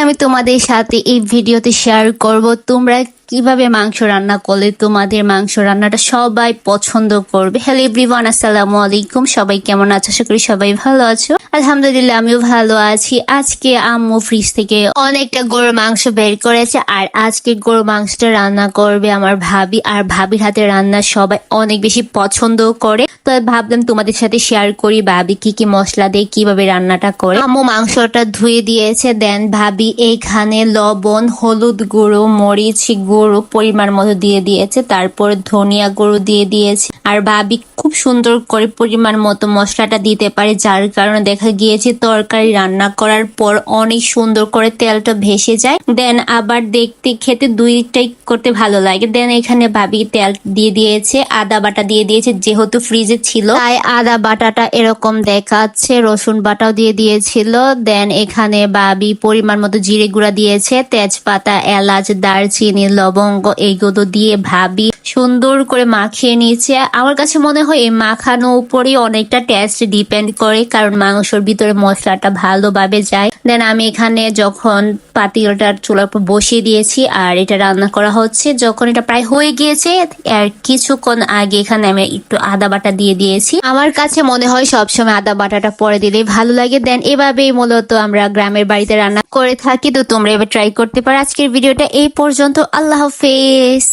আমি তোমাদের সাথে এই ভিডিওতে শেয়ার করব তোমরা কিভাবে মাংস রান্না করলে তোমাদের মাংস রান্নাটা সবাই পছন্দ করবে। হ্যালো এভরিওয়ান, আসসালামু আলাইকুম। সবাই কেমন আছো? আশা করি সবাই ভালো আছো। আলহামদুলিল্লাহ আমিও ভালো আছি। আজকে আম্মু ফ্রিজ থেকে অনেকটা গরুর মাংস বের করেছে, আর আজকে গরুর মাংসটা রান্না করবে আমার ভাবি। আর ভাবির হাতে রান্না সবাই অনেক বেশি পছন্দ করে, তো ভাবলাম তোমাদের সাথে শেয়ার করি ভাবি কি কি মশলা দিয়ে কিভাবে রান্নাটা করে। আম্মু মাংসটা ধুয়ে দিয়েছে, দেন ভাবি এইখানে লবণ, হলুদ গুঁড়ো, মরিচ গুঁড়ো পরিমাণ মতো দিয়ে দিয়েছে, তারপর ধনিয়া গুঁড়ো দিয়ে দিয়েছে। আর ভাবি খুব সুন্দর করে পরিমাণ মতো মশলাটা দিতে পারে, যার কারণে দেখা গিয়েছে তরকারি রান্না করার পর অনেক সুন্দর করে তেলটা ভেসে যায়। দেন আবার দেখতে খেতে দুইটাই করতে ভালো লাগে। দেন এখানে ভাবি তেল দিয়ে দিয়েছে, আদা বাটা দিয়ে দিয়েছে, যেহেতু ফ্রিজে ছিল তাই আদা বাটাটা এরকম দেখাচ্ছে। রসুন বাটাও দিয়ে দিয়েছিল। দেন এখানে ভাবি পরিমাণ মতো জিরে গুঁড়া দিয়েছে, তেজপাতা, এলাচ, দারচিনি, লবঙ্গ এইগুলো দিয়ে ভাবি সুন্দর করে মাখিয়ে নিয়েছে। আমার কাছে মনে হয় এই মাখানো উপরেই অনেকটা টেস্ট ডিপেন্ড করে, কারণ মাংসর ভিতরে মশলাটা ভালোভাবে যায়। দেন আমি এখানে যখন পাতিলটা চুলার উপর বসিয়ে দিয়েছি আর এটা রান্না করা হচ্ছে, যখন এটা প্রায় হয়ে গিয়েছে আর কিছুক্ষণ আগে এখানে আমি একটু আদা বাটা দিয়ে দিয়েছি। আমার কাছে মনে হয় সবসময় আদা বাটাটা পরে দিলে ভালো লাগে। দেন এভাবেই মূলত আমরা গ্রামের বাড়িতে রান্না করে থাকি, তো তোমরা এবার ট্রাই করতে পারো। আজকের ভিডিওটা এই পর্যন্ত। আল্লাহ হাফেজ।